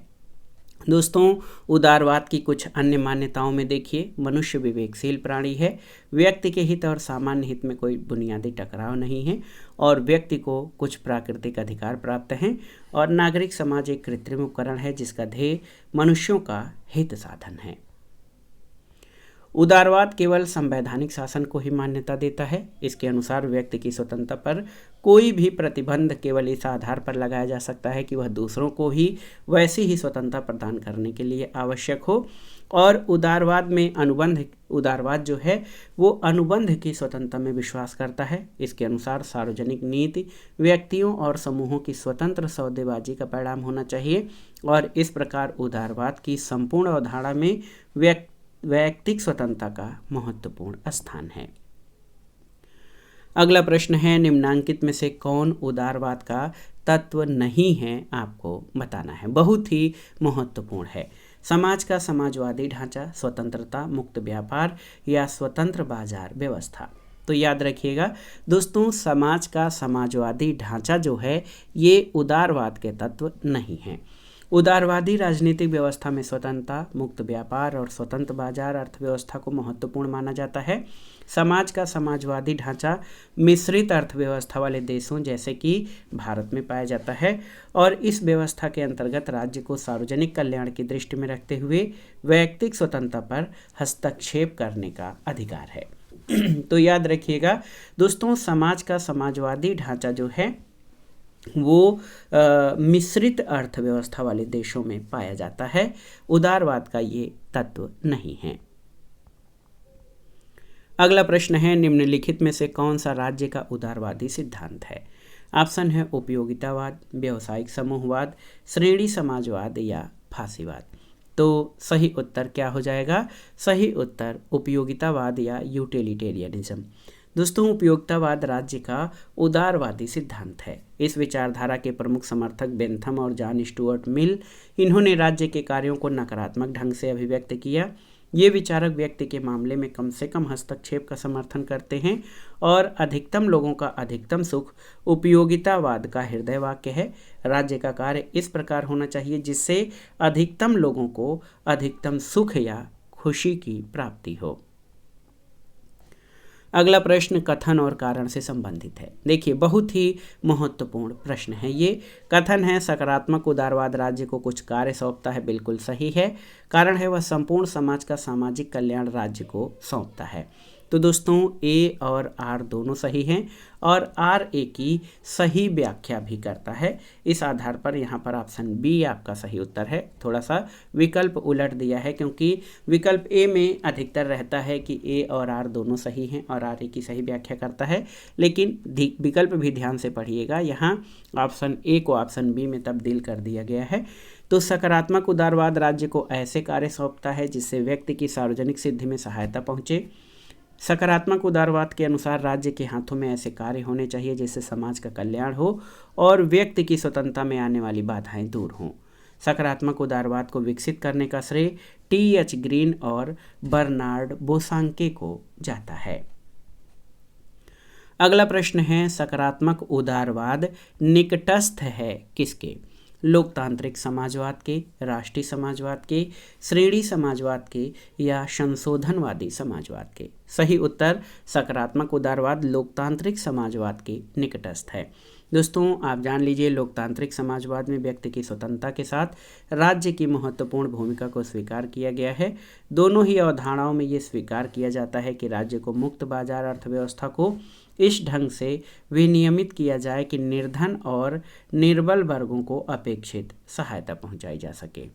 दोस्तों, उदारवाद की कुछ अन्य मान्यताओं में देखिए, मनुष्य विवेकशील प्राणी है, व्यक्ति के हित और सामान्य हित में कोई बुनियादी टकराव नहीं है, और व्यक्ति को कुछ प्राकृतिक अधिकार प्राप्त हैं, और नागरिक समाज एक कृत्रिम उपकरण है जिसका ध्येय मनुष्यों का हित साधन है। उदारवाद केवल संवैधानिक शासन को ही मान्यता देता है। इसके अनुसार व्यक्ति की स्वतंत्रता पर कोई भी प्रतिबंध केवल इस आधार पर लगाया जा सकता है कि वह दूसरों को ही वैसी ही स्वतंत्रता प्रदान करने के लिए आवश्यक हो। और उदारवाद जो है वो अनुबंध की स्वतंत्रता में विश्वास करता है। इसके अनुसार सार्वजनिक नीति व्यक्तियों और समूहों की स्वतंत्र सौदेबाजी का परिणाम होना चाहिए, और इस प्रकार उदारवाद की संपूर्ण अवधारणा में वैयक्तिक स्वतंत्रता का महत्वपूर्ण स्थान है। अगला प्रश्न है, निम्नांकित में से कौन उदारवाद का तत्व नहीं है, आपको बताना है। बहुत ही महत्वपूर्ण है। समाज का समाजवादी ढांचा, स्वतंत्रता, मुक्त व्यापार या स्वतंत्र बाजार व्यवस्था। तो याद रखिएगा दोस्तों, समाज का समाजवादी ढांचा जो है ये उदारवाद के तत्व नहीं है। उदारवादी राजनीतिक व्यवस्था में स्वतंत्रता, मुक्त व्यापार और स्वतंत्र बाजार अर्थव्यवस्था को महत्वपूर्ण माना जाता है। समाज का समाजवादी ढांचा मिश्रित अर्थव्यवस्था वाले देशों जैसे कि भारत में पाया जाता है, और इस व्यवस्था के अंतर्गत राज्य को सार्वजनिक कल्याण की दृष्टि में रखते हुए वैयक्तिक स्वतंत्रता पर हस्तक्षेप करने का अधिकार है। तो याद रखिएगा दोस्तों, समाज का समाजवादी ढांचा जो है वो मिश्रित अर्थव्यवस्था वाले देशों में पाया जाता है। उदारवाद का ये तत्व नहीं है। अगला प्रश्न है, निम्नलिखित में से कौन सा राज्य का उदारवादी सिद्धांत है? ऑप्शन है उपयोगितावाद, व्यावसायिक समूहवाद, श्रेणी समाजवाद या फांसीवाद। तो सही उत्तर क्या हो जाएगा? सही उत्तर उपयोगितावाद या यूटिलिटेरियनिज्म। दोस्तों, उपयोगितावाद राज्य का उदारवादी सिद्धांत है। इस विचारधारा के प्रमुख समर्थक बेंथम और जॉन स्टुअर्ट मिल, इन्होंने राज्य के कार्यों को नकारात्मक ढंग से अभिव्यक्त किया। ये विचारक व्यक्ति के मामले में कम से कम हस्तक्षेप का समर्थन करते हैं, और अधिकतम लोगों का अधिकतम सुख उपयोगितावाद का हृदय वाक्य है। राज्य का कार्य इस प्रकार होना चाहिए जिससे अधिकतम लोगों को अधिकतम सुख या खुशी की प्राप्ति हो। अगला प्रश्न कथन और कारण से संबंधित है। देखिए, बहुत ही महत्वपूर्ण प्रश्न है ये। कथन है, सकारात्मक उदारवाद राज्य को कुछ कार्य सौंपता है। बिल्कुल सही है। कारण है, वह संपूर्ण समाज का सामाजिक कल्याण राज्य को सौंपता है। तो दोस्तों, ए और आर दोनों सही हैं, और आर ए की सही व्याख्या भी करता है। इस आधार पर यहाँ पर ऑप्शन बी आपका सही उत्तर है। थोड़ा सा विकल्प उलट दिया है, क्योंकि विकल्प ए में अधिकतर रहता है कि ए और आर दोनों सही हैं और आर ए की सही व्याख्या करता है, लेकिन विकल्प भी ध्यान से पढ़िएगा। यहाँ ऑप्शन ए को ऑप्शन बी में तब्दील कर दिया गया है। तो सकारात्मक उदारवाद राज्य को ऐसे कार्य सौंपता है जिससे व्यक्ति की सार्वजनिक सिद्धि में सहायता पहुँचे। सकारात्मक उदारवाद के अनुसार राज्य के हाथों में ऐसे कार्य होने चाहिए जिससे समाज का कल्याण हो और व्यक्ति की स्वतंत्रता में आने वाली बाधाएं दूर हों। सकारात्मक उदारवाद को विकसित करने का श्रेय टी.एच. ग्रीन और बर्नार्ड बोसांके को जाता है। अगला प्रश्न है, सकारात्मक उदारवाद निकटस्थ है किसके? लोकतांत्रिक समाजवाद के, राष्ट्रीय समाजवाद के, श्रेणी समाजवाद के या संशोधनवादी समाजवाद के? सही उत्तर सकारात्मक उदारवाद लोकतांत्रिक समाजवाद के निकटस्थ है। दोस्तों, आप जान लीजिए, लोकतांत्रिक समाजवाद में व्यक्ति की स्वतंत्रता के साथ राज्य की महत्वपूर्ण भूमिका को स्वीकार किया गया है। दोनों ही अवधारणाओं में ये स्वीकार किया जाता है कि राज्य को मुक्त बाजार अर्थव्यवस्था को इस ढंग से विनियमित किया जाए कि निर्धन और निर्बल वर्गों को अपेक्षित सहायता पहुंचाई जा सके।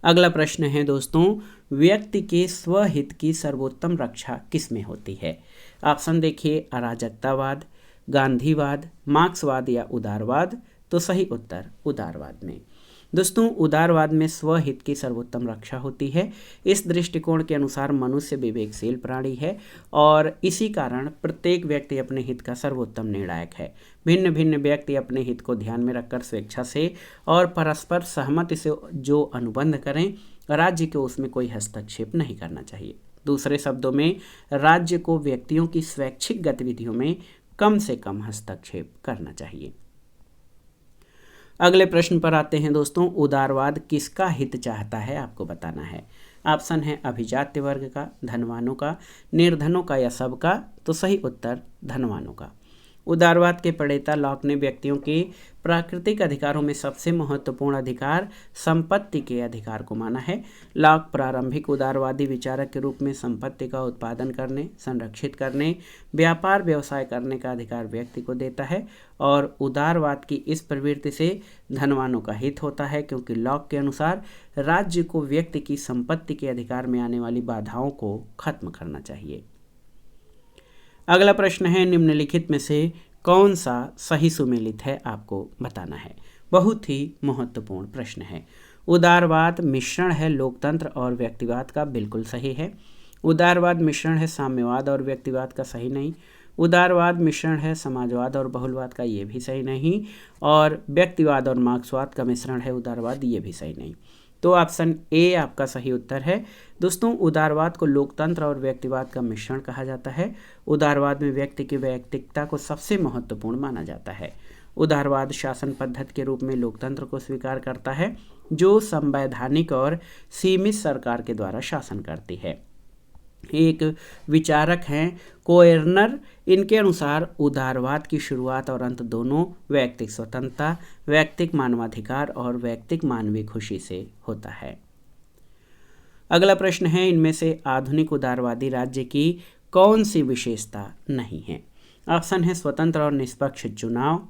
अगला प्रश्न है दोस्तों, व्यक्ति के स्वहित की सर्वोत्तम रक्षा किसमें होती है? ऑप्शन देखिए, अराजकतावाद, गांधीवाद, मार्क्सवाद या उदारवाद। तो सही उत्तर उदारवाद में। दोस्तों, उदारवाद में स्वहित की सर्वोत्तम रक्षा होती है। इस दृष्टिकोण के अनुसार मनुष्य विवेकशील प्राणी है और इसी कारण प्रत्येक व्यक्ति अपने हित का सर्वोत्तम निर्णायक है। भिन्न भिन्न व्यक्ति अपने हित को ध्यान में रखकर स्वेच्छा से और परस्पर सहमति से जो अनुबंध करें, राज्य को उसमें कोई हस्तक्षेप नहीं करना चाहिए। दूसरे शब्दों में, राज्य को व्यक्तियों की स्वैच्छिक गतिविधियों में कम से कम हस्तक्षेप करना चाहिए। अगले प्रश्न पर आते हैं दोस्तों, उदारवाद किसका हित चाहता है, आपको बताना है। ऑप्शन है अभिजात्य वर्ग का, धनवानों का, निर्धनों का या सबका। तो सही उत्तर धनवानों का। उदारवाद के प्रणेता लॉक ने व्यक्तियों के प्राकृतिक अधिकारों में सबसे महत्वपूर्ण अधिकार संपत्ति के अधिकार को माना है। लॉक प्रारंभिक उदारवादी विचारक के रूप में संपत्ति का उत्पादन करने, संरक्षित करने, व्यापार व्यवसाय करने का अधिकार व्यक्ति को देता है और उदारवाद की इस प्रवृत्ति से धनवानों का हित होता है, क्योंकि लॉक के अनुसार राज्य को व्यक्ति की संपत्ति के अधिकार में आने वाली बाधाओं को खत्म करना चाहिए। अगला प्रश्न है, निम्नलिखित में से कौन सा सही सुमेलित है, आपको बताना है। बहुत ही महत्वपूर्ण प्रश्न है। उदारवाद मिश्रण है लोकतंत्र और व्यक्तिवाद का, बिल्कुल सही है। उदारवाद मिश्रण है साम्यवाद और व्यक्तिवाद का, सही नहीं। उदारवाद मिश्रण है समाजवाद और बहुलवाद का, ये भी सही नहीं। और व्यक्तिवाद और मार्क्सवाद का मिश्रण है उदारवाद, ये भी सही नहीं। तो ऑप्शन ए आपका सही उत्तर है। दोस्तों, उदारवाद को लोकतंत्र और व्यक्तिवाद का मिश्रण कहा जाता है। उदारवाद में व्यक्ति की वैयक्तिकता को सबसे महत्वपूर्ण माना जाता है। उदारवाद शासन पद्धति के रूप में लोकतंत्र को स्वीकार करता है, जो संवैधानिक और सीमित सरकार के द्वारा शासन करती है। एक विचारक हैं कोएर्नर, इनके अनुसार उदारवाद की शुरुआत और अंत दोनों वैयक्तिक स्वतंत्रता, वैयक्तिक मानवाधिकार और वैयक्तिक मानवीय खुशी से होता है। अगला प्रश्न है, इनमें से आधुनिक उदारवादी राज्य की कौन सी विशेषता नहीं है। ऑप्शन है स्वतंत्र और निष्पक्ष चुनाव,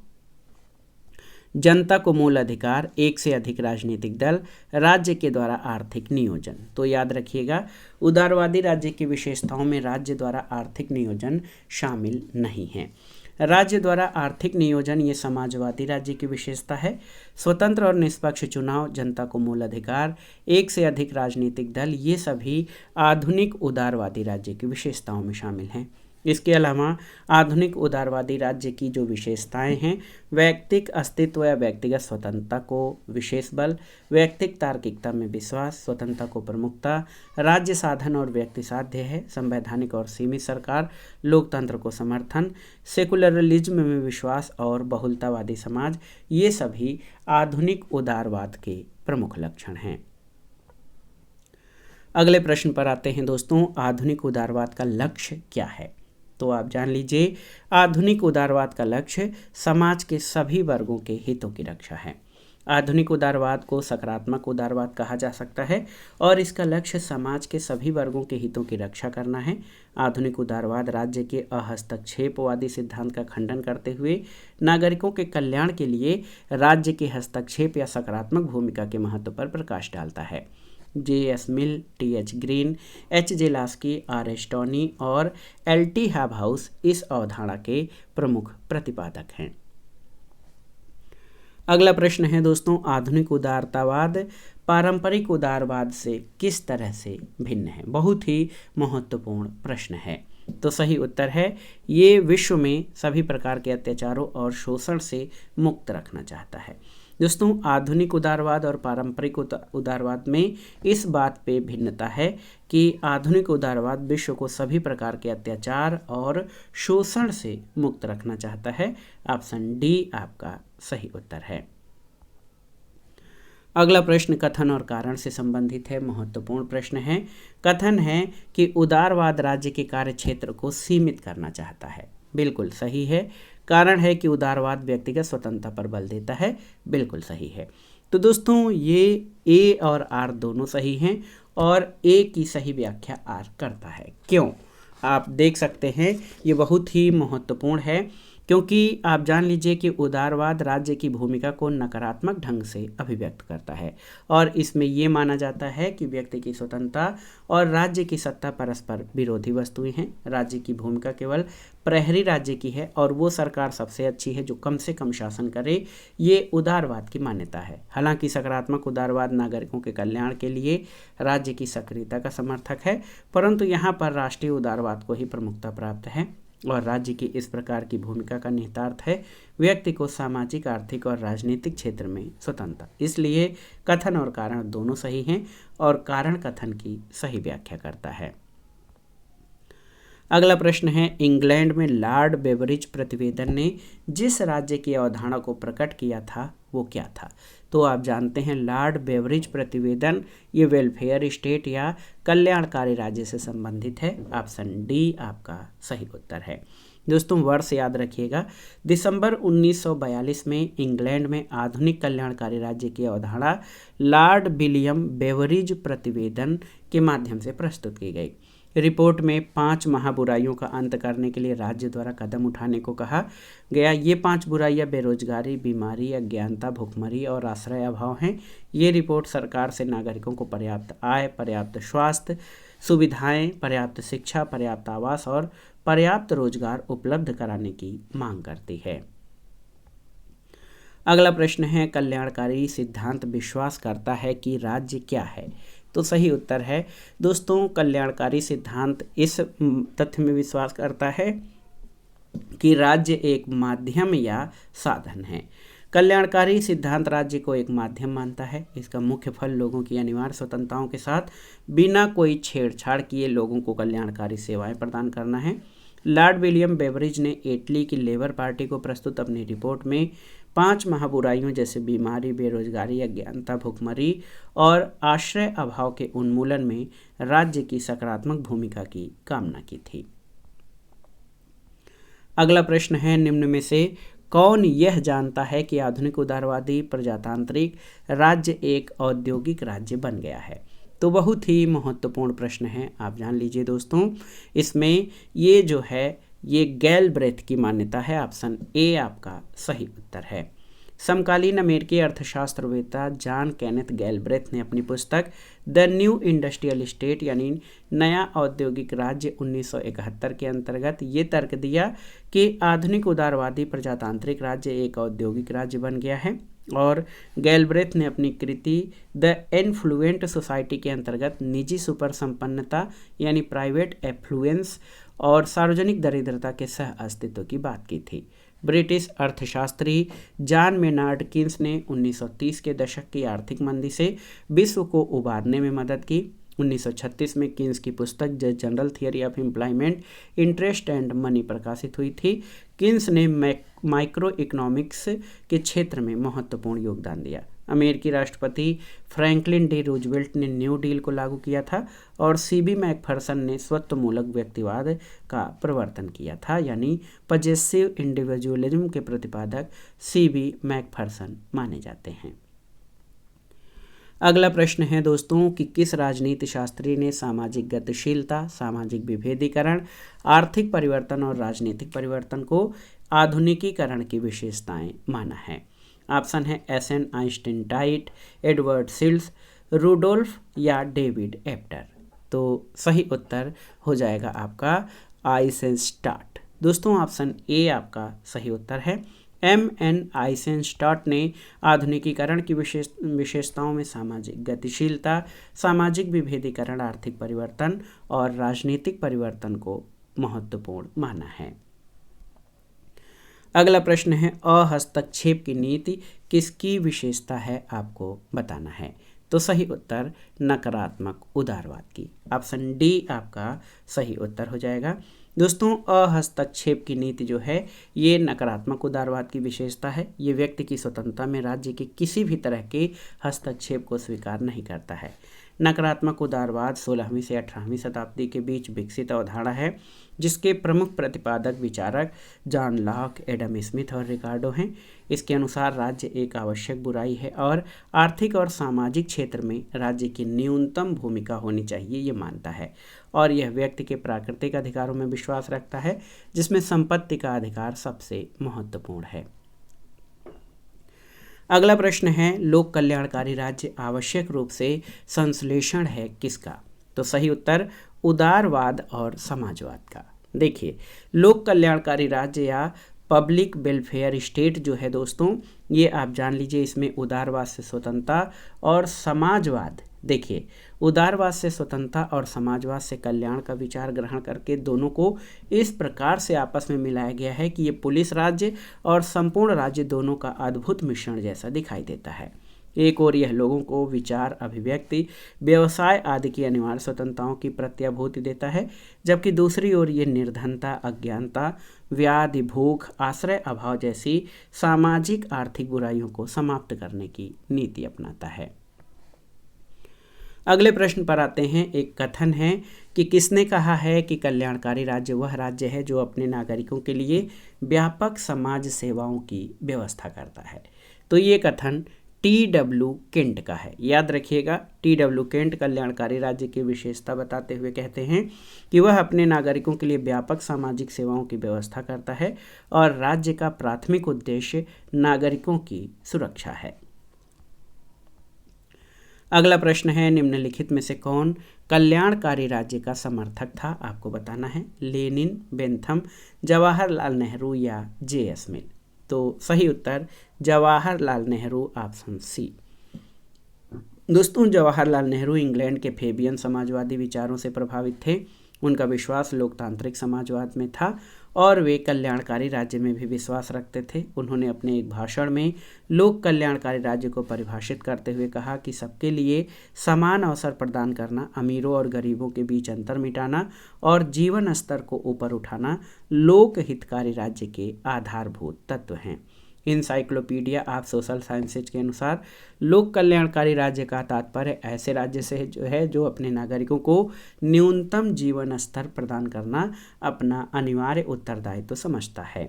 जनता को मूल अधिकार, एक से अधिक राजनीतिक दल, राज्य के द्वारा आर्थिक नियोजन। तो याद रखिएगा, उदारवादी राज्य की विशेषताओं में राज्य द्वारा आर्थिक नियोजन शामिल नहीं है। राज्य द्वारा आर्थिक नियोजन ये समाजवादी राज्य की विशेषता है। स्वतंत्र और निष्पक्ष चुनाव, जनता को मूल अधिकार, एक से अधिक राजनीतिक दल, ये सभी आधुनिक उदारवादी राज्य की विशेषताओं में शामिल हैं। इसके अलावा आधुनिक उदारवादी राज्य की जो विशेषताएं हैं, वैयक्तिक अस्तित्व या व्यक्तिगत स्वतंत्रता को विशेष बल, वैयक्तिक तार्किकता में विश्वास, स्वतंत्रता को प्रमुखता, राज्य साधन और व्यक्ति साध्य है, संवैधानिक और सीमित सरकार, लोकतंत्र को समर्थन, सेकुलरिज्म में विश्वास और बहुलतावादी समाज, ये सभी आधुनिक उदारवाद के प्रमुख लक्षण हैं। अगले प्रश्न पर आते हैं दोस्तों, आधुनिक उदारवाद का लक्ष्य क्या है। तो आप जान लीजिए, आधुनिक उदारवाद का लक्ष्य समाज के सभी वर्गों के हितों की रक्षा है। आधुनिक उदारवाद को सकारात्मक उदारवाद कहा जा सकता है और इसका लक्ष्य समाज के सभी वर्गों के हितों की रक्षा करना है। आधुनिक उदारवाद राज्य के अहस्तक्षेपवादी सिद्धांत का खंडन करते हुए नागरिकों के कल्याण के लिए राज्य के हस्तक्षेप या सकारात्मक भूमिका के महत्व पर प्रकाश डालता है। J.S. मिल, T.H. Green, H.J. Laski, R.S. Tony और L.T. हैबहाउस इस अवधारणा के प्रमुख प्रतिपादक हैं। अगला प्रश्न है दोस्तों, आधुनिक उदारतावाद पारंपरिक उदारवाद से किस तरह से भिन्न है। बहुत ही महत्वपूर्ण प्रश्न है। तो सही उत्तर है, ये विश्व में सभी प्रकार के अत्याचारों और शोषण से मुक्त रखना चाहता है। दोस्तों, आधुनिक उदारवाद और पारंपरिक उदारवाद में इस बात पे भिन्नता है कि आधुनिक उदारवाद विश्व को सभी प्रकार के अत्याचार और शोषण से मुक्त रखना चाहता है। ऑप्शन डी आपका सही उत्तर है। अगला प्रश्न कथन और कारण से संबंधित है, महत्वपूर्ण प्रश्न है। कथन है कि उदारवाद राज्य के कार्य क्षेत्र को सीमित करना चाहता है, बिल्कुल सही है। कारण है कि उदारवाद व्यक्तिगत स्वतंत्रता पर बल देता है, बिल्कुल सही है। तो दोस्तों, ये ए और आर दोनों सही हैं और ए की सही व्याख्या आर करता है। क्यों, आप देख सकते हैं, ये बहुत ही महत्वपूर्ण है, क्योंकि आप जान लीजिए कि उदारवाद राज्य की भूमिका को नकारात्मक ढंग से अभिव्यक्त करता है और इसमें ये माना जाता है कि व्यक्ति की स्वतंत्रता और राज्य की सत्ता परस्पर विरोधी वस्तुएं हैं। राज्य की भूमिका केवल प्रहरी राज्य की है और वो सरकार सबसे अच्छी है जो कम से कम शासन करे, ये उदारवाद की मान्यता है। हालांकि सकारात्मक उदारवाद नागरिकों के कल्याण के लिए राज्य की सक्रियता का समर्थक है, परंतु यहाँ पर राष्ट्रीय उदारवाद को ही प्रमुखता प्राप्त है और राज्य की इस प्रकार की भूमिका का निहितार्थ है व्यक्ति को सामाजिक, आर्थिक और राजनीतिक क्षेत्र में स्वतंत्रता। इसलिए कथन और कारण दोनों सही हैं और कारण कथन की सही व्याख्या करता है। अगला प्रश्न है, इंग्लैंड में लॉर्ड बेवरिज प्रतिवेदन ने जिस राज्य की अवधारणा को प्रकट किया था वो क्या था? तो आप जानते हैं लॉर्ड बेवरेज प्रतिवेदन, ये वेलफेयर स्टेट या कल्याणकारी राज्य से संबंधित है। ऑप्शन डी आपका सही उत्तर है। दोस्तों वर्ष याद रखिएगा, दिसंबर 1942 में इंग्लैंड में आधुनिक कल्याणकारी राज्य की अवधारणा लॉर्ड विलियम बेवरेज प्रतिवेदन के माध्यम से प्रस्तुत की गई। रिपोर्ट में 5 महाबुराइयों का अंत करने के लिए राज्य द्वारा कदम उठाने को कहा गया। ये 5 बुराइयां बेरोजगारी, बीमारी, अज्ञानता, भुखमरी और आश्रय अभाव हैं। ये रिपोर्ट सरकार से नागरिकों को पर्याप्त आय, पर्याप्त स्वास्थ्य सुविधाएं, पर्याप्त शिक्षा, पर्याप्त आवास और पर्याप्त रोजगार उपलब्ध कराने की मांग करती है। अगला प्रश्न है, कल्याणकारी सिद्धांत विश्वास करता है कि राज्य क्या है? तो सही उत्तर है दोस्तों, कल्याणकारी सिद्धांत इस तथ्य में विश्वास करता है कि राज्य एक माध्यम या साधन है। कल्याणकारी सिद्धांत राज्य को एक माध्यम मानता है। इसका मुख्य फल लोगों की अनिवार्य स्वतंत्रताओं के साथ बिना कोई छेड़छाड़ किए लोगों को कल्याणकारी सेवाएं प्रदान करना है। लॉर्ड विलियम बेवरेज ने इटली की लेबर पार्टी को प्रस्तुत अपनी रिपोर्ट में 5 महाबुराइयों जैसे बीमारी, बेरोजगारी, अज्ञानता, भुखमरी और आश्रय अभाव के उन्मूलन में राज्य की सकारात्मक भूमिका की कामना की थी। अगला प्रश्न है, निम्न में से कौन यह जानता है कि आधुनिक उदारवादी प्रजातांत्रिक राज्य एक औद्योगिक राज्य बन गया है? तो बहुत ही महत्वपूर्ण प्रश्न है, आप जान लीजिए दोस्तों। इसमें ये जो है ये गैलब्रेथ की मान्यता है। ऑप्शन ए आपका सही उत्तर है। समकालीन अमेरिकी अर्थशास्त्रवेत्ता जॉन केनेथ गैलब्रेथ ने अपनी पुस्तक द न्यू इंडस्ट्रियल स्टेट यानी नया औद्योगिक राज्य 1971 के अंतर्गत ये तर्क दिया कि आधुनिक उदारवादी प्रजातांत्रिक राज्य एक औद्योगिक राज्य बन गया है। और गैलब्रेथ ने अपनी कृति द इन्फ्लुएंट सोसाइटी के अंतर्गत निजी सुपर संपन्नता यानी प्राइवेट एफ्लुएंस और सार्वजनिक दरिद्रता के सह अस्तित्व की बात की थी। ब्रिटिश अर्थशास्त्री जॉन मेनार्ड किन्स ने 1930 के दशक की आर्थिक मंदी से विश्व को उबारने में मदद की। 1936 में किन्स की पुस्तक the general theory of employment, interest and money प्रकाशित हुई थी। किन्स ने माइक्रो इकोनॉमिक्स के क्षेत्र में महत्वपूर्ण योगदान दिया। अमेरिकी राष्ट्रपति फ्रैंकलिन डी रूजवेल्ट ने न्यू डील को लागू किया था और सीबी मैकफर्सन ने स्वत्वमूलक व्यक्तिवाद का प्रवर्तन किया था, यानी पजेसिव इंडिविजुअलिज्म के प्रतिपादक सीबी मैकफर्सन माने जाते हैं। अगला प्रश्न है दोस्तों कि किस राजनीति शास्त्री ने सामाजिक गतिशीलता, सामाजिक विभेदीकरण, आर्थिक परिवर्तन और राजनीतिक परिवर्तन को आधुनिकीकरण की विशेषताएं माना है? ऑप्शन है एस.एन. आइंस्टाइन, एडवर्ड सिल्स, रूडोल्फ या डेविड एप्टर। तो सही उत्तर हो जाएगा आपका आइसेनस्टाट। दोस्तों ऑप्शन ए आपका सही उत्तर है। M.N. आइसेनस्टाट ने आधुनिकीकरण की विशेषताओं में सामाजिक गतिशीलता, सामाजिक विभेदीकरण, आर्थिक परिवर्तन और राजनीतिक परिवर्तन को महत्वपूर्ण माना है। अगला प्रश्न है, अहस्तक्षेप की नीति किसकी विशेषता है आपको बताना है? तो सही उत्तर नकारात्मक उदारवाद की। ऑप्शन डी आपका सही उत्तर हो जाएगा। दोस्तों अहस्तक्षेप की नीति जो है ये नकारात्मक उदारवाद की विशेषता है। ये व्यक्ति की स्वतंत्रता में राज्य के किसी भी तरह के हस्तक्षेप को स्वीकार नहीं करता है। नकारात्मक उदारवाद 16वीं से 18वीं शताब्दी के बीच विकसित अवधारणा है, जिसके प्रमुख प्रतिपादक विचारक जॉन लॉक, एडम स्मिथ और रिकार्डो हैं। इसके अनुसार राज्य एक आवश्यक बुराई है और आर्थिक और सामाजिक क्षेत्र में राज्य की न्यूनतम भूमिका होनी चाहिए, ये मानता है। और यह व्यक्ति के प्राकृतिक अधिकारों में विश्वास रखता है, जिसमें संपत्ति का अधिकार सबसे महत्वपूर्ण है। अगला प्रश्न है, लोक कल्याणकारी राज्य आवश्यक रूप से संश्लेषण है किसका? तो सही उत्तर उदारवाद और समाजवाद का। देखिए, लोक कल्याणकारी राज्य या पब्लिक वेलफेयर स्टेट जो है दोस्तों, ये आप जान लीजिए, इसमें उदारवाद से स्वतंत्रता और समाजवाद, देखिए उदारवाद से स्वतंत्रता और समाजवाद से कल्याण का विचार ग्रहण करके दोनों को इस प्रकार से आपस में मिलाया गया है कि ये पुलिस राज्य और संपूर्ण राज्य दोनों का अद्भुत मिश्रण जैसा दिखाई देता है। एक ओर यह लोगों को विचार, अभिव्यक्ति, व्यवसाय आदि की अनिवार्य स्वतंत्रताओं की प्रत्याभूति देता है, जबकि दूसरी ओर ये निर्धनता, अज्ञानता, व्याधि, भूख, आश्रय अभाव जैसी सामाजिक आर्थिक बुराइयों को समाप्त करने की नीति अपनाता है। अगले प्रश्न पर आते हैं। एक कथन है कि किसने कहा है कि कल्याणकारी राज्य वह राज्य है जो अपने नागरिकों के लिए व्यापक समाज सेवाओं की व्यवस्था करता है। तो ये कथन T.W. केंट का है। याद रखिएगा, T.W. केंट कल्याणकारी राज्य की विशेषता बताते हुए कहते हैं कि वह अपने नागरिकों के लिए व्यापक सामाजिक सेवाओं की व्यवस्था करता है और राज्य का प्राथमिक उद्देश्य नागरिकों की सुरक्षा है। अगला प्रश्न है, निम्नलिखित में से कौन कल्याणकारी राज्य का समर्थक था? आपको बताना है। लेनिन, बेंथम, जवाहरलाल नेहरू या J.S. मिल। तो सही उत्तर जवाहरलाल नेहरू, ऑप्शन सी। दोस्तों, जवाहरलाल नेहरू इंग्लैंड के फेबियन समाजवादी विचारों से प्रभावित थे। उनका विश्वास लोकतांत्रिक समाजवाद में था और वे कल्याणकारी राज्य में भी विश्वास रखते थे। उन्होंने अपने एक भाषण में लोक कल्याणकारी राज्य को परिभाषित करते हुए कहा कि सबके लिए समान अवसर प्रदान करना, अमीरों और गरीबों के बीच अंतर मिटाना और जीवन स्तर को ऊपर उठाना लोक हितकारी राज्य के आधारभूत तत्व हैं। इंसाइक्लोपीडिया ऑफ सोशल साइंसेज के अनुसार लोक कल्याणकारी राज्य का तात्पर्य ऐसे राज्य से जो अपने नागरिकों को न्यूनतम जीवन स्तर प्रदान करना अपना अनिवार्य उत्तरदायित्व समझता है।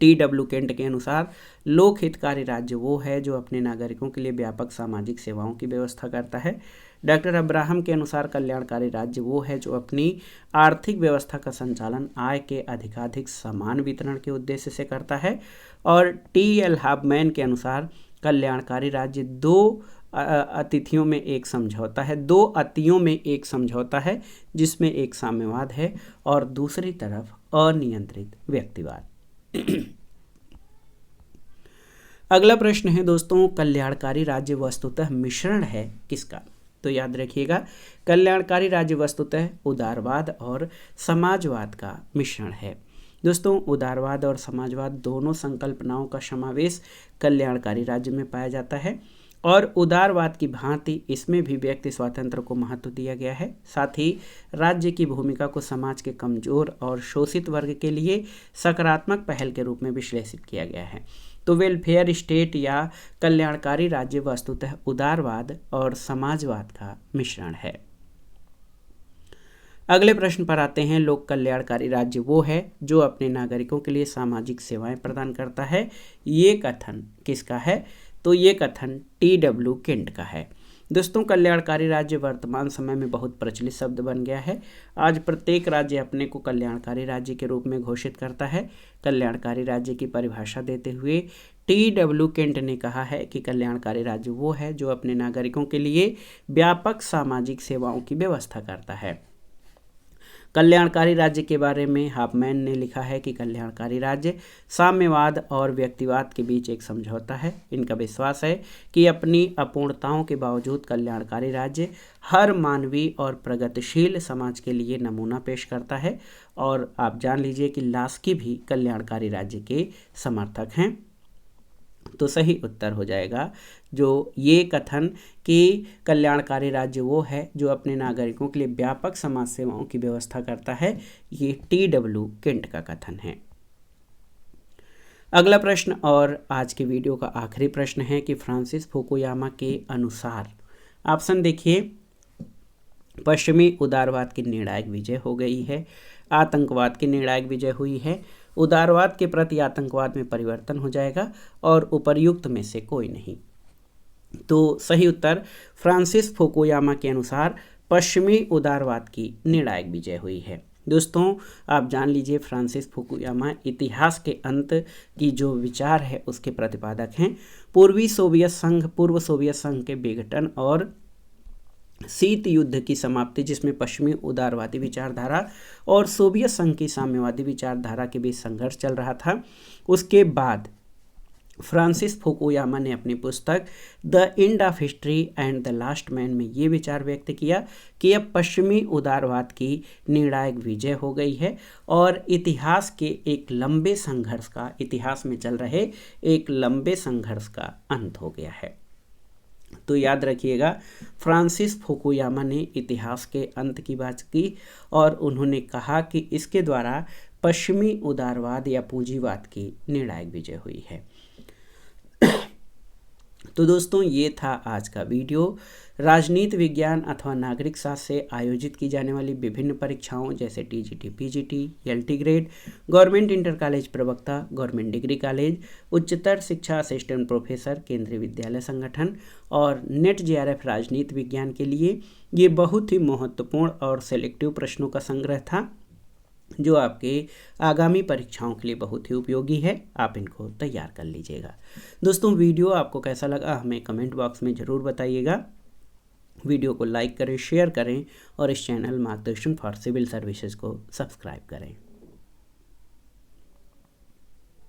T.W. केंट के अनुसार लोक हितकारी राज्य वो है जो अपने नागरिकों के लिए व्यापक सामाजिक सेवाओं की व्यवस्था करता है। डॉक्टर अब्राहम के अनुसार कल्याणकारी राज्य वो है जो अपनी आर्थिक व्यवस्था का संचालन आय के अधिकाधिक समान वितरण के उद्देश्य से करता है। और T.L. हाफमैन के अनुसार कल्याणकारी राज्य दो अतिथियों में एक समझौता है जिसमें एक साम्यवाद है और दूसरी तरफ अनियंत्रित व्यक्तिवाद। अगला प्रश्न है दोस्तों, कल्याणकारी राज्य वस्तुतः मिश्रण है किसका? तो याद रखिएगा, कल्याणकारी राज्य वस्तुतः उदारवाद और समाजवाद का मिश्रण है। दोस्तों, उदारवाद और समाजवाद दोनों संकल्पनाओं का समावेश कल्याणकारी राज्य में पाया जाता है और उदारवाद की भांति इसमें भी व्यक्ति स्वातंत्र्य को महत्व दिया गया है। साथ ही राज्य की भूमिका को समाज के कमजोर और शोषित वर्ग के लिए सकारात्मक पहल के रूप में विश्लेषित किया गया है। तो वेलफेयर स्टेट या कल्याणकारी राज्य वस्तुतः उदारवाद और समाजवाद का मिश्रण है। अगले प्रश्न पर आते हैं। लोक कल्याणकारी राज्य वो है जो अपने नागरिकों के लिए सामाजिक सेवाएं प्रदान करता है। ये कथन किसका है? तो ये कथन T.W. केंट का है। दोस्तों, कल्याणकारी राज्य वर्तमान समय में बहुत प्रचलित शब्द बन गया है। आज प्रत्येक राज्य अपने को कल्याणकारी राज्य के रूप में घोषित करता है। कल्याणकारी राज्य की परिभाषा देते हुए T.W. केंट ने कहा है कि कल्याणकारी राज्य वो है जो अपने नागरिकों के लिए व्यापक सामाजिक सेवाओं की व्यवस्था करता है। कल्याणकारी राज्य के बारे में हाफमैन ने लिखा है कि कल्याणकारी राज्य साम्यवाद और व्यक्तिवाद के बीच एक समझौता है। इनका विश्वास है कि अपनी अपूर्णताओं के बावजूद कल्याणकारी राज्य हर मानवीय और प्रगतिशील समाज के लिए नमूना पेश करता है। और आप जान लीजिए कि लास्की भी कल्याणकारी राज्य के समर्थक हैं। तो सही उत्तर हो जाएगा जो ये कथन कि कल्याणकारी राज्य वो है जो अपने नागरिकों के लिए व्यापक समाज सेवाओं की व्यवस्था करता है, ये T.W. केंट का कथन है। अगला प्रश्न और आज के वीडियो का आखिरी प्रश्न है कि फ्रांसिस फुकुयामा के अनुसार, ऑप्शन देखिए, पश्चिमी उदारवाद की निर्णायक विजय हो गई है, आतंकवाद की निर्णायक विजय हुई है, उदारवाद के प्रति आतंकवाद में परिवर्तन हो जाएगा और उपर्युक्त में से कोई नहीं। तो सही उत्तर फ्रांसिस फुकुयामा के अनुसार पश्चिमी उदारवाद की निर्णायक विजय हुई है। दोस्तों, आप जान लीजिए फ्रांसिस फुकुयामा इतिहास के अंत की जो विचार है उसके प्रतिपादक हैं। पूर्व सोवियत संघ के विघटन और शीत युद्ध की समाप्ति, जिसमें पश्चिमी उदारवादी विचारधारा और सोवियत संघ की साम्यवादी विचारधारा के बीच संघर्ष चल रहा था, उसके बाद फ्रांसिस फुकुयामा ने अपनी पुस्तक the end of history and the last man में ये विचार व्यक्त किया कि अब पश्चिमी उदारवाद की निर्णायक विजय हो गई है और इतिहास में चल रहे एक लंबे संघर्ष का अंत हो गया है। तो याद रखिएगा, फ्रांसिस फुकुयामा ने इतिहास के अंत की बात की और उन्होंने कहा कि इसके द्वारा पश्चिमी उदारवाद या पूंजीवाद की निर्णायक विजय हुई है। तो दोस्तों, ये था आज का वीडियो। राजनीति विज्ञान अथवा नागरिक शास्त्र से आयोजित की जाने वाली विभिन्न परीक्षाओं जैसे TGT, PGT, LT grade, government inter college प्रवक्ता, गवर्नमेंट डिग्री कॉलेज, उच्चतर शिक्षा असिस्टेंट प्रोफेसर, केंद्रीय विद्यालय संगठन और नेट जेआरएफ राजनीति विज्ञान के लिए ये बहुत ही महत्वपूर्ण और सेलेक्टिव प्रश्नों का संग्रह था, जो आपके आगामी परीक्षाओं के लिए बहुत ही उपयोगी है। आप इनको तैयार कर लीजिएगा। दोस्तों, वीडियो आपको कैसा लगा हमें कमेंट बॉक्स में ज़रूर बताइएगा। वीडियो को लाइक करें, शेयर करें और इस चैनल मार्गदर्शन फॉर सिविल सर्विसेज को सब्सक्राइब करें।